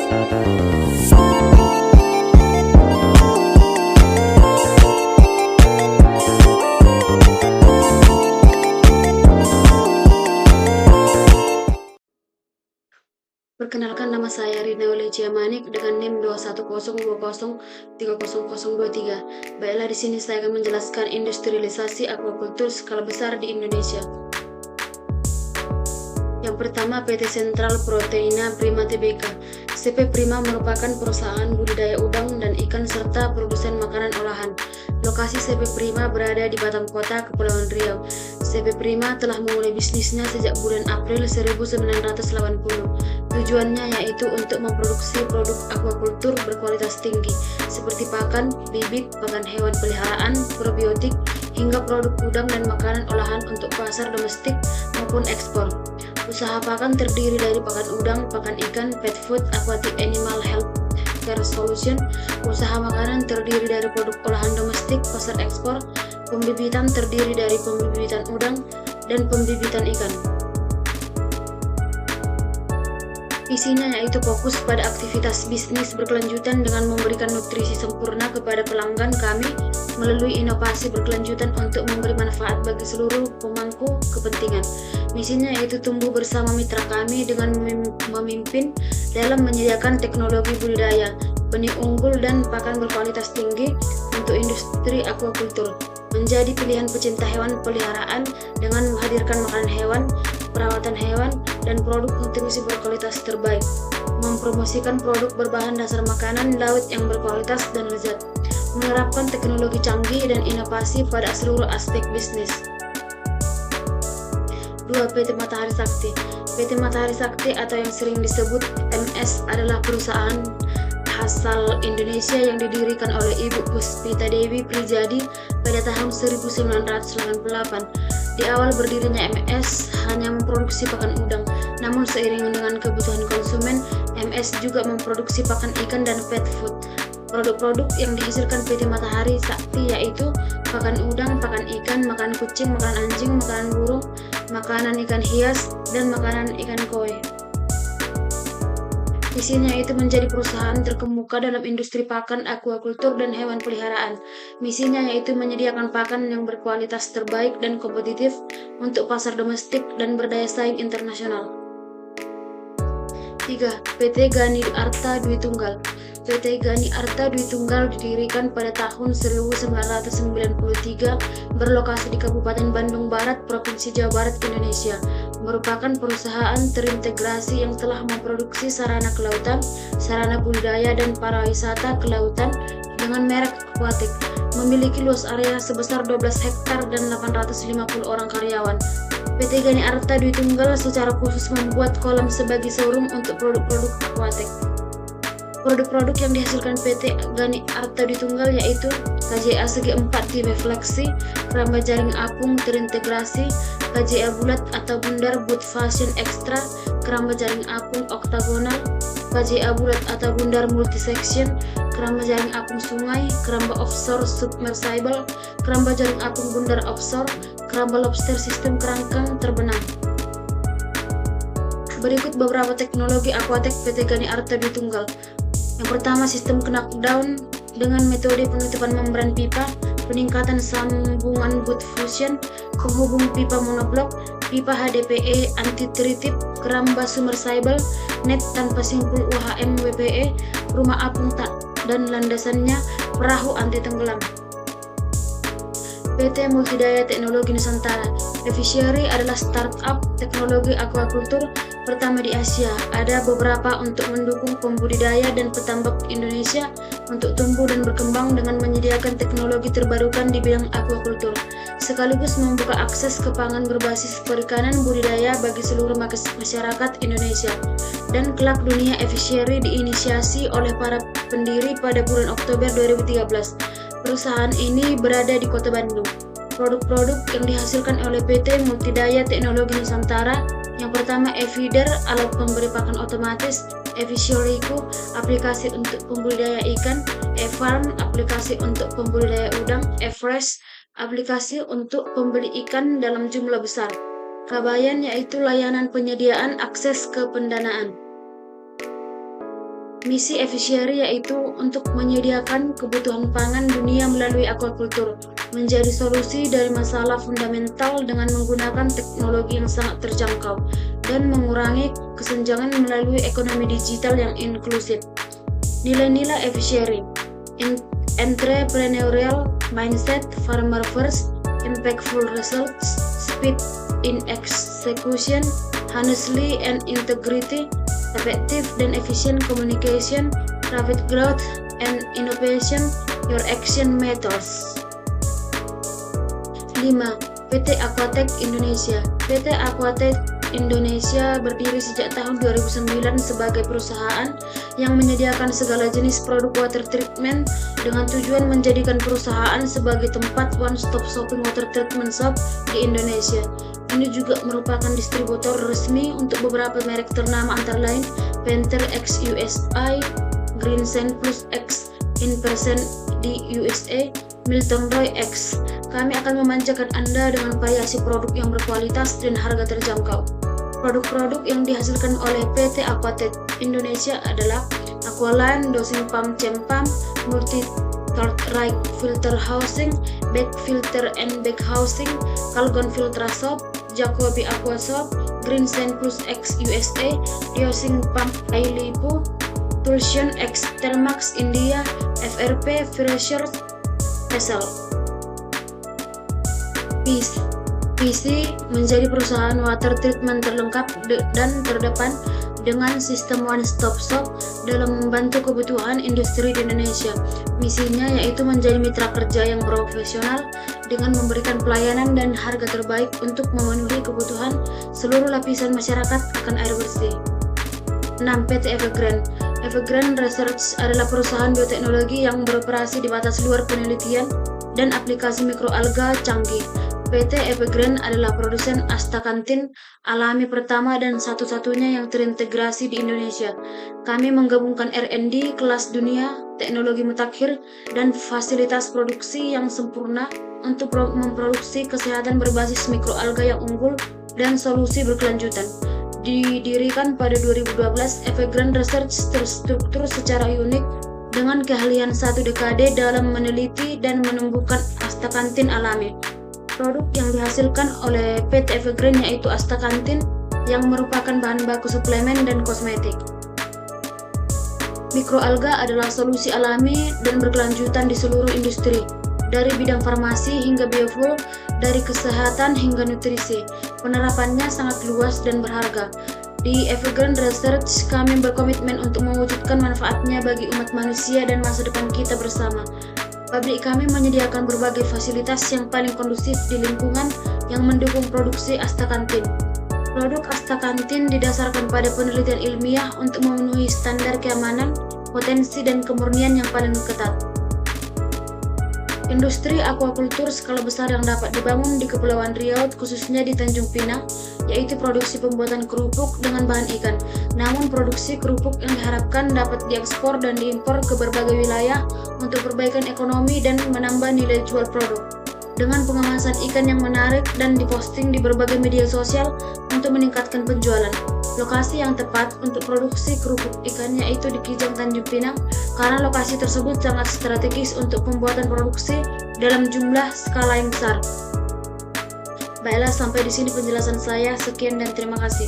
Perkenalkan, nama saya Rina Olicia Manik dengan NIM 21020300023. Baiklah, di sini saya akan menjelaskan industrialisasi aquaculture skala besar di Indonesia. Yang pertama, PT Sentral Proteina Prima Tbk. CP Prima merupakan perusahaan budidaya udang dan ikan serta produsen makanan olahan. Lokasi CP Prima berada di Batam Kota, Kepulauan Riau. CP Prima telah memulai bisnisnya sejak bulan April 1980. Tujuannya yaitu untuk memproduksi produk aquaculture berkualitas tinggi, seperti pakan, bibit, pakan hewan peliharaan, probiotik, hingga produk udang dan makanan olahan untuk pasar domestik maupun ekspor. Usaha pakan terdiri dari pakan udang, pakan ikan, pet food, aquatic animal health care solution. Usaha makanan terdiri dari produk olahan domestik, pasar ekspor. Pembibitan terdiri dari pembibitan udang dan pembibitan ikan. Isinya yaitu fokus pada aktivitas bisnis berkelanjutan dengan memberikan nutrisi sempurna kepada pelanggan kami melalui inovasi berkelanjutan untuk memberi manfaat bagi seluruh pemangku kepentingan. Misinya yaitu tumbuh bersama mitra kami dengan memimpin dalam menyediakan teknologi budidaya, benih unggul dan pakan berkualitas tinggi untuk industri aquaculture. Menjadi pilihan pecinta hewan peliharaan dengan menghadirkan makanan hewan, perawatan hewan, dan produk nutrisi berkualitas terbaik. Mempromosikan produk berbahan dasar makanan laut yang berkualitas dan lezat. Menerapkan teknologi canggih dan inovasi pada seluruh aspek bisnis. 2. PT Matahari Sakti. PT Matahari Sakti atau yang sering disebut MS adalah perusahaan asal Indonesia yang didirikan oleh Ibu Puspita Dewi Prijadi pada tahun 1988. Di awal berdirinya MS hanya memproduksi pakan udang, namun seiring dengan kebutuhan konsumen, MS juga memproduksi pakan ikan dan pet food. Produk-produk yang dihasilkan PT Matahari Sakti yaitu pakan udang, pakan ikan, makanan kucing, makanan anjing, makanan burung, makanan ikan hias, dan makanan ikan koi. Misinya itu menjadi perusahaan terkemuka dalam industri pakan, aquaculture, dan hewan peliharaan. Misinya yaitu menyediakan pakan yang berkualitas terbaik dan kompetitif untuk pasar domestik dan berdaya saing internasional. 3. PT Gani Arta Dwi Tunggal. PT Gani Arta Dwi Tunggal didirikan pada tahun 1993, berlokasi di Kabupaten Bandung Barat, Provinsi Jawa Barat, Indonesia. Merupakan perusahaan terintegrasi yang telah memproduksi sarana kelautan, sarana budidaya, dan pariwisata kelautan dengan merek Aquatic. Memiliki luas area sebesar 12 hektar dan 850 orang karyawan. PT Gani Arta Dwi Tunggal secara khusus membuat kolam sebagai showroom untuk produk-produk Aquatic. Produk-produk yang dihasilkan PT Gani Arta Dwi Tunggal yaitu KJA segi 4 TV Flexi, keramba jaring apung terintegrasi, KJA bulat atau bundar Boot Fashion Extra, keramba jaring apung oktagonal, KJA bulat atau bundar multi-section, keramba jaring apung sungai, keramba offshore submersible, keramba jaring apung bundar offshore, keramba lobster sistem kerangkang terbenam. Berikut beberapa teknologi aquatic PT Gani Arta Dwi Tunggal. Yang pertama, sistem knockdown dengan metode penutupan membran pipa, peningkatan sambungan boot fusion, penghubung pipa monoblok, pipa HDPE anti-tritip, keramba submersible, net tanpa simpul UHM WPE, rumah apung dan landasannya, perahu anti tenggelam. PT Multidaya Teknologi Nusantara. Evisery adalah startup teknologi aquaculture pertama di Asia. Ada beberapa untuk mendukung pembudidaya dan petambak Indonesia untuk tumbuh dan berkembang dengan menyediakan teknologi terbarukan di bidang aquaculture, sekaligus membuka akses ke pangan berbasis perikanan budidaya bagi seluruh masyarakat Indonesia. Dan kelak dunia Evisery diinisiasi oleh para pendiri pada bulan Oktober 2013. Perusahaan ini berada di Kota Bandung. Produk-produk yang dihasilkan oleh PT Multidaya Teknologi Nusantara. Yang pertama, Evider, alat pemberi pakan otomatis. Eviseryku, aplikasi untuk pembudidaya ikan. E-Farm, aplikasi untuk pembudidaya udang. E-Fresh, aplikasi untuk pembeli ikan dalam jumlah besar. Kabayan, yaitu layanan penyediaan akses ke pendanaan. Misi Evisery yaitu untuk menyediakan kebutuhan pangan dunia melalui aquaculture, menjadi solusi dari masalah fundamental dengan menggunakan teknologi yang sangat terjangkau dan mengurangi kesenjangan melalui ekonomi digital yang inklusif. Nilai-nilai Evisery: entrepreneurial mindset, farmer first, impactful results, speed in execution, honestly and integrity, effective dan efficient communication, rapid growth and innovation, your action matters. 5. PT Aquatech Indonesia. PT Aquatech Indonesia berdiri sejak tahun 2009 sebagai perusahaan yang menyediakan segala jenis produk water treatment dengan tujuan menjadikan perusahaan sebagai tempat one-stop shopping water treatment shop di Indonesia. Ini juga merupakan distributor resmi untuk beberapa merek ternama antara lain Panther X USA, Green Sand Plus X in% di USA, Milton Roy X. Kami akan memanjakan Anda dengan variasi produk yang berkualitas dan harga terjangkau. Produk-produk yang dihasilkan oleh PT Aquatech Indonesia adalah Aqualine Dosing Pump Cem Pump, Multi Cartwright Filter Housing, Bag Filter and Bag Housing, Calgon Filtra Soap, Jacobi Aqua Soap, Green Sand Plus X USA, Dosing Pump Ailipo, Tulsion X Thermax India, FRP Fresher Vessel. PC menjadi perusahaan water treatment terlengkap dan terdepan dengan sistem one-stop shop dalam membantu kebutuhan industri di Indonesia. Misinya yaitu menjadi mitra kerja yang profesional dengan memberikan pelayanan dan harga terbaik untuk memenuhi kebutuhan seluruh lapisan masyarakat akan air bersih. 6. PT Evergreen. Evergreen Research adalah perusahaan bioteknologi yang beroperasi di batas luar penelitian dan aplikasi mikroalga canggih. PT Evergreen adalah produsen astakantin alami pertama dan satu-satunya yang terintegrasi di Indonesia. Kami menggabungkan R&D kelas dunia, teknologi mutakhir, dan fasilitas produksi yang sempurna untuk memproduksi kesehatan berbasis mikroalga yang unggul dan solusi berkelanjutan. Didirikan pada 2012, Evergreen Research terstruktur secara unik dengan keahlian 1 dekade dalam meneliti dan menumbuhkan astakantin alami. Produk yang dihasilkan oleh PT Evergreen yaitu astakantin yang merupakan bahan baku suplemen dan kosmetik. Mikroalga adalah solusi alami dan berkelanjutan di seluruh industri, dari bidang farmasi hingga biofuel, dari kesehatan hingga nutrisi. Penerapannya sangat luas dan berharga. Di Evergreen Research, kami berkomitmen untuk mewujudkan manfaatnya bagi umat manusia dan masa depan kita bersama. Pabrik kami menyediakan berbagai fasilitas yang paling kondusif di lingkungan yang mendukung produksi astakantin. Produk astakantin didasarkan pada penelitian ilmiah untuk memenuhi standar keamanan, potensi, dan kemurnian yang paling ketat. Industri aquaculture skala besar yang dapat dibangun di Kepulauan Riau, khususnya di Tanjung Pinang, yaitu produksi pembuatan kerupuk dengan bahan ikan. Namun produksi kerupuk yang diharapkan dapat diekspor dan diimpor ke berbagai wilayah untuk perbaikan ekonomi dan menambah nilai jual produk. Dengan pengemasan ikan yang menarik dan diposting di berbagai media sosial untuk meningkatkan penjualan. Lokasi yang tepat untuk produksi kerupuk ikan yaitu di Kijang Tanjung Pinang, karena lokasi tersebut sangat strategis untuk pembuatan produksi dalam jumlah skala yang besar. Baiklah, sampai di sini penjelasan saya. Sekian dan terima kasih.